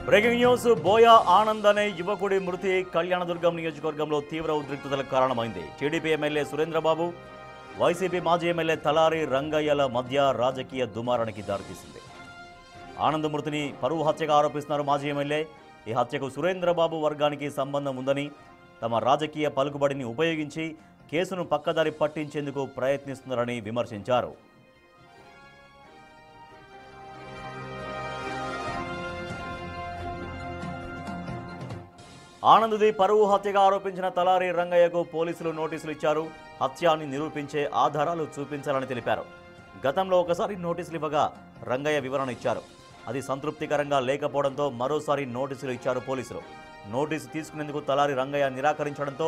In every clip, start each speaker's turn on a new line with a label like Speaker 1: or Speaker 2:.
Speaker 1: Breaking news buoy Anand అనే యువకుడి మృతి కళ్యాణదుర్గం నియోజకవర్గంలో తీవ్ర ఉద్రిక్తతలకు కారణమైంది. టీడీపీ ఎమ్మెల్యే సురేంద్రబాబు, వైసీపీ మాజీ ఎమ్మెల్యే తలారి రంగయ్యల మధ్య రాజకీయ దుమారానికి దారితీసింది. ఆనంద్ మృతిని పరువు హత్యగా ఆరోపిస్తున్నారు మాజీ ఎమ్మెల్యే. ఈ హత్యకు సురేంద్రబాబు వర్గానికి సంబంధం ఉందని, తమ రాజకీయ పలుకుబడిని ఉపయోగించి కేసును పక్కదారి పట్టించేందుకు ప్రయత్నిస్తున్నారని విమర్శించారు. ఆనంద్ది పరువు హత్యగా ఆరోపించిన తలారి రంగయ్యకు పోలీసులు నోటీసులు ఇచ్చారు. హత్యాన్ని నిరూపించే ఆధారాలు చూపించాలని తెలిపారు. గతంలో ఒకసారి నోటీసులు ఇవ్వగా రంగయ్య వివరణ ఇచ్చారు. అది సంతృప్తికరంగా లేకపోవడంతో మరోసారి నోటీసులు ఇచ్చారు పోలీసులు. నోటీసు తీసుకునేందుకు తలారి రంగయ్య నిరాకరించడంతో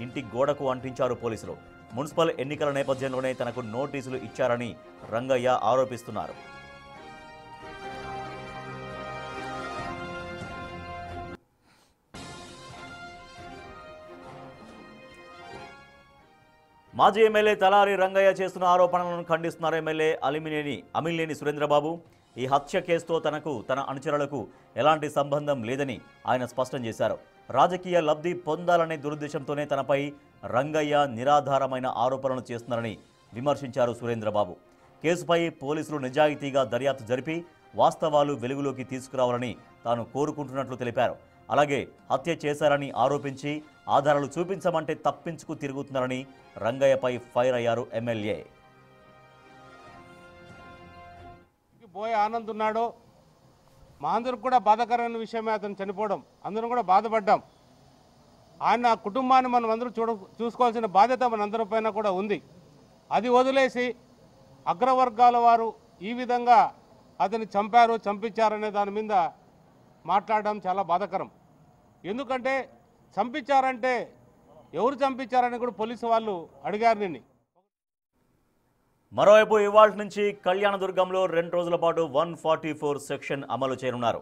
Speaker 1: ఇంటి గోడకు అంటించారు పోలీసులు. మున్సిపల్ ఎన్నికల నేపథ్యంలోనే తనకు నోటీసులు ఇచ్చారని రంగయ్య ఆరోపిస్తున్నారు. మాజీ ఎమ్మెల్యే తలారి రంగయ్య చేస్తున్న ఆరోపణలను ఖండిస్తున్నారు ఎమ్మెల్యే అమిలేని సురేంద్రబాబు. ఈ హత్య కేసుతో తన అనుచరులకు ఎలాంటి సంబంధం లేదని ఆయన స్పష్టం చేశారు. రాజకీయ లబ్ధి పొందాలనే దురుద్దేశంతోనే తనపై రంగయ్య నిరాధారమైన ఆరోపణలు చేస్తున్నారని విమర్శించారు సురేంద్రబాబు. కేసుపై పోలీసులు నిజాయితీగా దర్యాప్తు జరిపి వాస్తవాలు వెలుగులోకి తీసుకురావాలని తాను కోరుకుంటున్నట్లు తెలిపారు. అలాగే హత్య చేశారని ఆరోపించి ఆధారాలు చూపించమంటే తప్పించుకు తిరుగుతున్నారని రంగయ్యపై ఫైర్ అయ్యారు ఎమ్మెల్యే.
Speaker 2: బోయ ఆనంద్ ఉన్నాడో మా అందరికి కూడా బాధాకరమైన విషయమే అతను చనిపోవడం. అందరం కూడా బాధపడ్డాం. ఆయన కుటుంబాన్ని మనం అందరూ చూసుకోవాల్సిన బాధ్యత మనందరి పైన కూడా ఉంది. అది వదిలేసి అగ్రవర్గాల వారు ఈ విధంగా అతన్ని చంపించారనే దాని మీద మాట్లాడడం చాలా బాధాకరం. ఎందుకంటే చంపించారంటే ఎవరు చంపించారని కూడా పోలీసు వాళ్ళు అడిగారు నిన్ను.
Speaker 1: మరోవైపు ఇవాళ నుంచి కళ్యాణదుర్గంలో 2 రోజుల పాటు 144 సెక్షన్ అమలు చేయనున్నారు.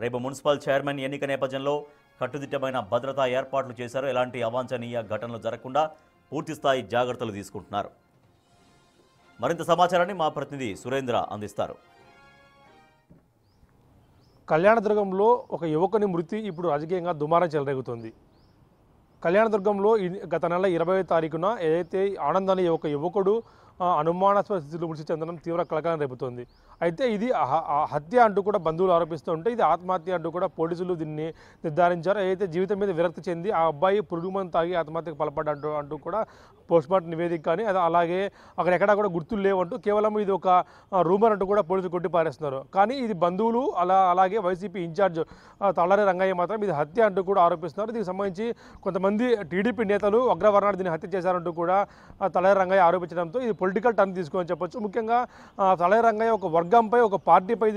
Speaker 1: రేపు మున్సిపల్ చైర్మన్ ఎన్నిక నేపథ్యంలో కట్టుదిట్టమైన భద్రతా ఏర్పాట్లు చేశారు. ఎలాంటి అవాంఛనీయ ఘటనలు జరగకుండా పూర్తిస్థాయి జాగ్రత్తలు తీసుకుంటున్నారు. మరింత సమాచారాన్ని మా ప్రతినిధి సురేంద్ర అందిస్తారు.
Speaker 3: కళ్యాణదుర్గంలో ఒక యువకుని మృతి ఇప్పుడు రాజకీయంగా దుమారం చెలరేగుతుంది. కళ్యాణదుర్గంలో గత నెల 20వ తారీఖున ఏదైతే ఆనంద్ అనే ఒక యువకుడు అనుమానాస్పద స్థితిలో మృతి చెందడం తీవ్ర కలకలం రేపుతోంది. అయితే ఇది హత్య అంటూ కూడా బంధువులు ఆరోపిస్తూ ఉంటే ఇది ఆత్మహత్య అంటూ కూడా పోలీసులు దీన్ని నిర్ధారించారు. ఏదైతే జీవితం మీద విరక్తి చెంది ఆ అబ్బాయి పురుగుమందు తాగి ఆత్మహత్యకు పాల్పడ్డాడు అంటూ కూడా పోస్ట్మార్టం నివేదిక కానీ అలాగే అక్కడ ఎక్కడా కూడా గుర్తులు లేవంటూ కేవలం ఇది ఒక రూమర్ అంటూ కూడా పోలీసులు కొట్టి పారేస్తున్నారు. కానీ ఇది బంధువులు అలాగే వైసీపీ ఇన్ఛార్జ్ తలారి రంగయ్య మాత్రం ఇది హత్య అంటూ కూడా ఆరోపిస్తున్నారు. దీనికి సంబంధించి కొంతమంది టీడీపీ నేతలు అగ్రవర్ణాలు దీన్ని హత్య చేశారంటూ కూడా తలారి రంగయ్య ఆరోపించడంతో ఇది పొలిటికల్ టర్న్ తీసుకోని చెప్పొచ్చు. ముఖ్యంగా తలారి రంగయ్య ఒక వర్గంపై ఒక పార్టీపై